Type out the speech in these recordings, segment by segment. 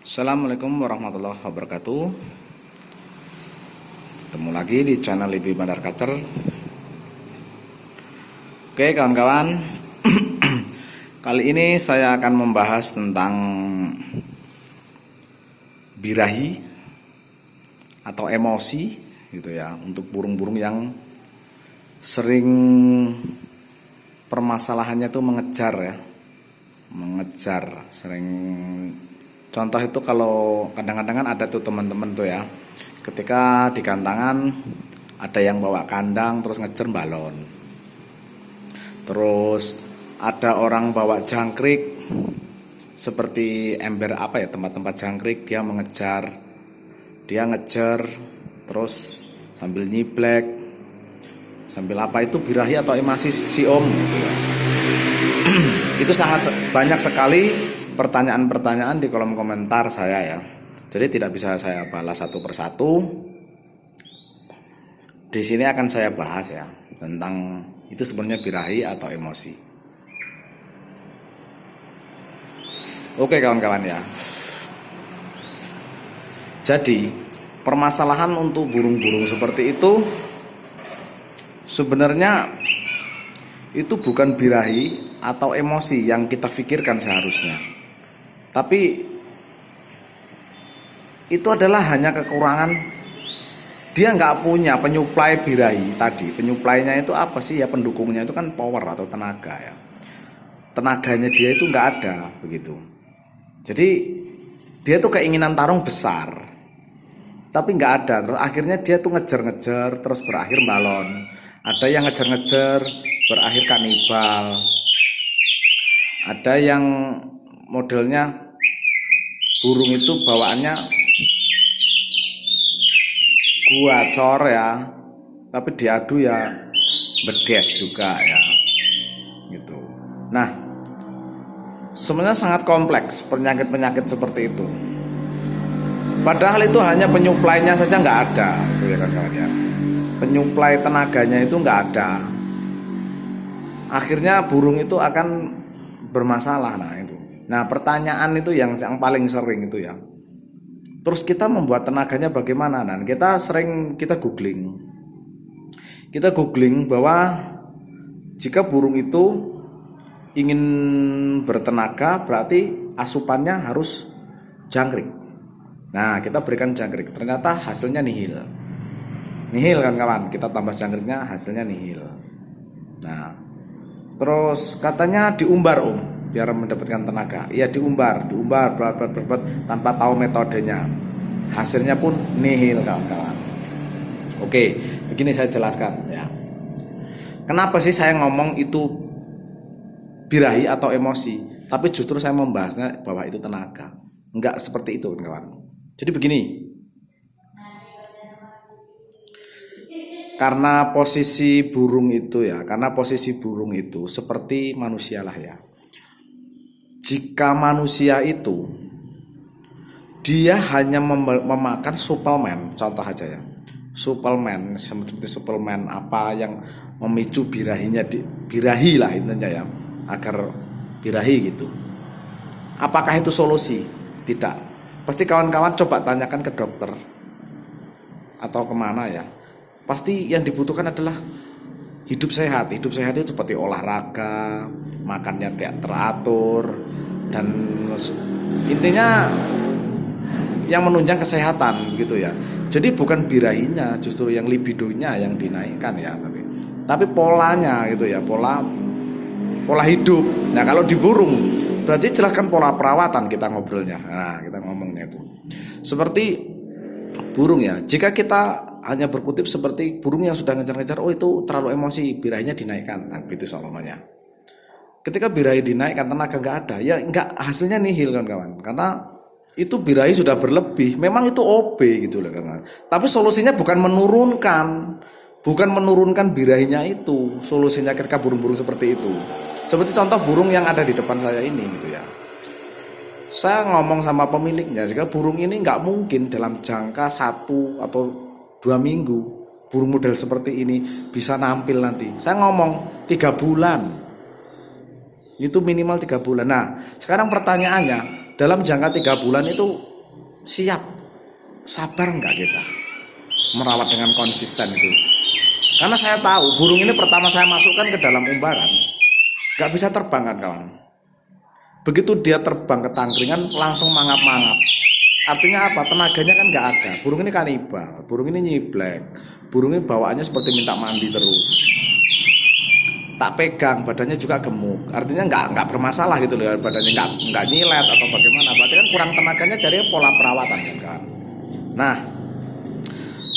Assalamualaikum warahmatullahi wabarakatuh. Ketemu lagi di channel Libi Bandar Kacer. Oke kawan-kawan, kali ini saya akan membahas tentang birahi atau emosi gitu ya, untuk burung-burung yang sering permasalahannya itu mengejar sering. Contoh itu kalau kadang-kadang kan ada tuh teman-teman tuh ya, ketika di kantangan ada yang bawa kandang terus ngejar balon. Terus ada orang bawa jangkrik seperti ember tempat-tempat jangkrik, dia ngejar terus sambil nyiblek, sambil itu birahi atau emasi si om gitu ya. Itu sangat banyak sekali pertanyaan-pertanyaan di kolom komentar saya ya. Jadi tidak bisa saya balas satu persatu. Di sini akan saya bahas ya tentang itu sebenarnya birahi atau emosi. Oke kawan-kawan ya. Jadi permasalahan untuk burung-burung seperti itu sebenarnya itu bukan birahi atau emosi yang kita pikirkan seharusnya. Tapi itu adalah hanya kekurangan, dia nggak punya penyuplai birahi tadi. Penyuplainya itu apa sih ya, pendukungnya itu kan power atau tenaga ya. Tenaganya dia itu nggak ada begitu. Jadi dia tuh keinginan tarung besar, tapi nggak ada. Terus akhirnya dia tuh ngejar-ngejar terus berakhir balon. Ada yang ngejar-ngejar berakhir kanibal. Ada yang modelnya burung itu bawaannya guacor ya, tapi diadu ya bedes juga ya gitu. Nah, sebenarnya sangat kompleks penyakit-penyakit seperti itu. Padahal itu hanya penyuplainya saja nggak ada, gitu ya kawan-kawan ya. Penyuplai tenaganya itu nggak ada. Akhirnya burung itu akan bermasalah. Nah pertanyaan itu yang paling sering itu ya. Terus kita membuat tenaganya bagaimana? Nah kita googling bahwa jika burung itu ingin bertenaga berarti asupannya harus jangkrik. Nah kita berikan jangkrik, ternyata hasilnya nihil kan kawan. Kita tambah jangkriknya hasilnya nihil. Nah terus katanya diumbar biar mendapatkan tenaga. Iya diumbar tanpa tahu metodenya. Hasilnya pun nihil kawan-kawan. Oke, begini saya jelaskan ya. Kenapa sih saya ngomong itu birahi atau emosi, tapi justru saya membahasnya bahwa itu tenaga. Enggak seperti itu kawan. Jadi begini. Karena posisi burung itu seperti manusia lah ya. Jika manusia itu dia hanya memakan suplemen, contoh aja ya, suplemen seperti suplemen apa yang memicu birahi lah intinya ya, agar birahi gitu. Apakah itu solusi? Tidak. Pasti kawan-kawan coba tanyakan ke dokter atau kemana ya. Pasti yang dibutuhkan adalah hidup sehat. Hidup sehat itu seperti olahraga, makannya teratur, dan intinya yang menunjang kesehatan gitu ya. Jadi bukan birahinya, justru yang libidonya yang dinaikkan ya, tapi polanya gitu ya, pola hidup. Nah kalau di burung berarti jelaskan pola perawatan kita ngobrolnya. Nah kita ngomongnya itu seperti burung ya. Jika kita hanya berkutip seperti burung yang sudah ngejar-ngejar, oh itu terlalu emosi, birahinya dinaikkan, nah itu soalnya. Ketika birahi dinaikkan tenaga nggak ada, ya nggak, hasilnya nihil kawan-kawan. Karena itu birahi sudah berlebih, memang itu OB gitu loh kawan. Tapi solusinya bukan menurunkan birahinya itu. Solusinya ketika burung-burung seperti itu, seperti contoh burung yang ada di depan saya ini gitu ya. Saya ngomong sama pemiliknya, jika burung ini nggak mungkin dalam jangka 1 atau 2 minggu burung model seperti ini bisa nampil nanti. Saya ngomong 3 bulan. Itu minimal 3 bulan. Nah, sekarang pertanyaannya, dalam jangka 3 bulan itu siap, sabar nggak kita merawat dengan konsisten itu? Karena saya tahu burung ini pertama saya masukkan ke dalam umbaran nggak bisa terbang kan kawan. Begitu dia terbang ke tangkringan langsung mangap-mangap. Artinya apa? Tenaganya kan nggak ada. Burung ini kanibal, burung ini nyiblek, burung ini bawaannya seperti minta mandi terus. Tak pegang, badannya juga gemuk. Artinya nggak bermasalah gitu loh, badannya nggak nyilet atau bagaimana. Berarti kan kurang tenaganya, jadi pola perawatan kan. Nah,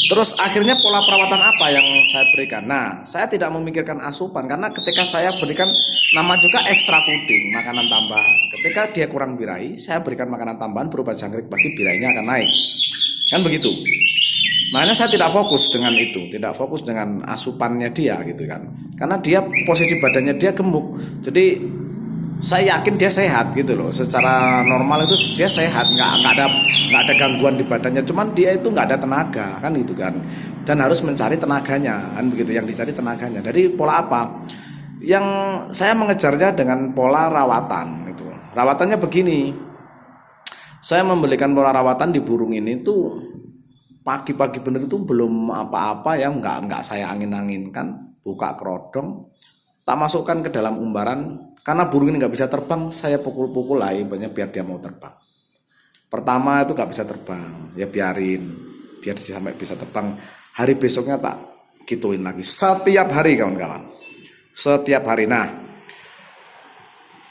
terus akhirnya pola perawatan apa yang saya berikan? Nah, saya tidak memikirkan asupan karena ketika saya berikan nama juga extra fooding, makanan tambahan. Ketika dia kurang birahi, saya berikan makanan tambahan berupa jangkrik, pasti birainya akan naik. Kan begitu. Makanya saya tidak fokus dengan itu, tidak fokus dengan asupannya dia gitu kan. Karena dia posisi badannya dia gemuk. Jadi saya yakin dia sehat gitu loh. Secara normal itu dia sehat, nggak ada gangguan di badannya. Cuman dia itu nggak ada tenaga kan gitu kan. Dan harus mencari tenaganya kan begitu. Yang dicari tenaganya. Dari pola apa? Yang saya mengejarnya dengan pola rawatan itu. Rawatannya begini. Saya memberikan pola rawatan di burung ini tuh pagi-pagi bener itu belum apa-apa yang nggak saya angin-anginkan, buka kerodong, tak masukkan ke dalam umbaran. Karena burung ini nggak bisa terbang, saya pukul-pukul lah ibaratnya biar dia mau terbang. Pertama itu nggak bisa terbang, ya biarin, biar sampai bisa terbang. Hari besoknya tak gituin lagi, setiap hari kawan-kawan, setiap hari. Nah,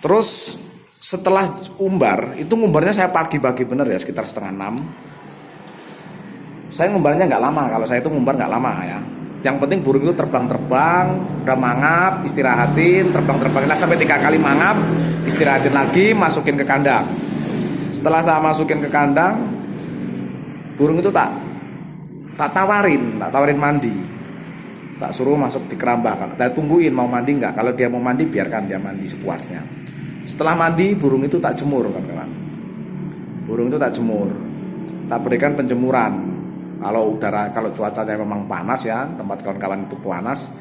terus setelah umbar, itu ngumbarnya saya pagi-pagi bener ya, sekitar 5:30. Saya ngumbarnya nggak lama, kalau saya itu ngumbar nggak lama ya. Yang penting burung itu terbang-terbang, udah mangap, istirahatin, terbang-terbangin sampai 3 kali mangap, istirahatin lagi, masukin ke kandang. Setelah saya masukin ke kandang, burung itu tak tawarin mandi, tak suruh masuk di kerambah. Saya tungguin mau mandi nggak. Kalau dia mau mandi, biarkan dia mandi sepuasnya. Setelah mandi, burung itu tak jemur kawan-kawan. Burung itu tak jemur, tak berikan penjemuran. Kalau cuacanya memang panas ya, tempat kawan-kawan itu panas,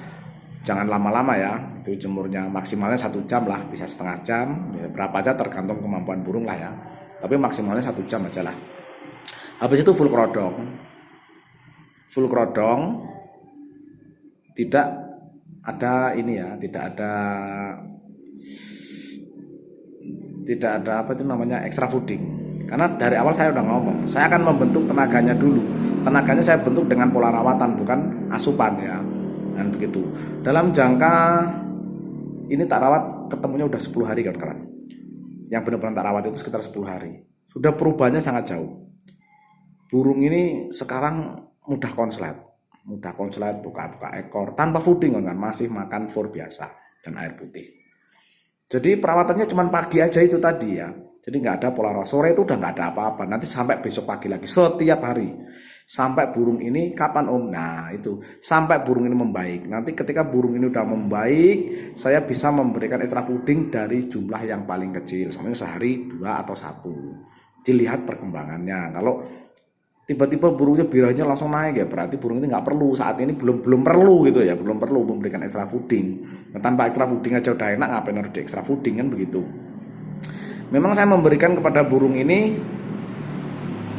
jangan lama-lama ya. Itu jemurnya maksimalnya 1 jam lah, bisa setengah jam, ya, berapa aja tergantung kemampuan burung lah ya. Tapi maksimalnya 1 jam aja lah. Habis itu full kerodong, tidak ada ini ya, tidak ada apa itu namanya extra fooding. Karena dari awal saya udah ngomong, saya akan membentuk tenaganya dulu. Tenaganya saya bentuk dengan pola rawatan, bukan asupan ya. Dan begitu. Dalam jangka ini tak rawat, ketemunya udah 10 hari kawan-kawan. Yang benar-benar tak rawat itu sekitar 10 hari. Sudah perubahannya sangat jauh. Burung ini sekarang mudah konslet, buka-buka ekor, tanpa fooding kan, masih makan fur biasa dan air putih. Jadi perawatannya cuma pagi aja itu tadi ya. Jadi nggak ada pola rawat. Sore itu udah nggak ada apa-apa. Nanti sampai besok pagi lagi setiap hari. Sampai burung ini kapan om? Nah itu sampai burung ini membaik. Nanti ketika burung ini udah membaik, saya bisa memberikan extra fooding dari jumlah yang paling kecil. Misalnya sehari 2 atau 1. Dilihat perkembangannya. Kalau tiba-tiba burungnya birahnya langsung naik ya, berarti burung ini nggak perlu, saat ini belum perlu gitu ya, belum perlu memberikan extra fooding. Nah, tanpa extra fooding aja udah enak, ngapain harus di extra fooding kan begitu. Memang saya memberikan kepada burung ini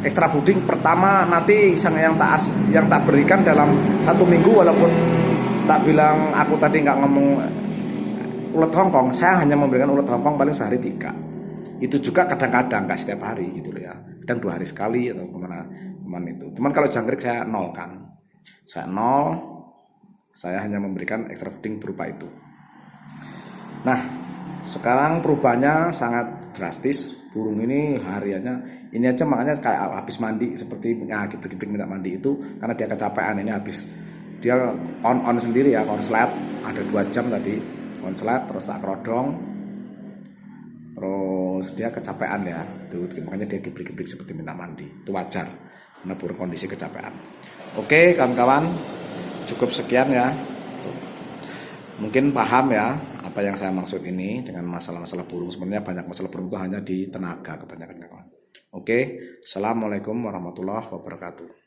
extra fooding pertama nanti yang tak berikan dalam 1 minggu, walaupun tak bilang aku tadi nggak ngomong ulet Hongkong, saya hanya memberikan ulet Hongkong paling sehari 3. Itu juga kadang-kadang nggak setiap hari gitu loh ya, kadang 2 hari sekali atau kemana itu. Cuman kalau jangkrik saya 0 kan, saya hanya memberikan extra fooding berupa itu. Nah sekarang perubahannya sangat drastis. Burung ini hariannya ini aja, makanya kayak habis mandi seperti ngagip-gipik minta mandi itu karena dia kecapean. Ini habis dia on sendiri ya, konslet ada 2 jam tadi konslet, terus tak kerodong, terus dia kecapean ya itu, makanya dia gipik-gipik seperti minta mandi. Itu wajar karena burung kondisi kecapean. Oke kawan-kawan, cukup sekian ya, mungkin paham ya apa yang saya maksud ini dengan masalah-masalah burung. Sebenarnya banyak masalah burung itu hanya di tenaga kebanyakan kawan. Oke, assalamualaikum warahmatullahi wabarakatuh.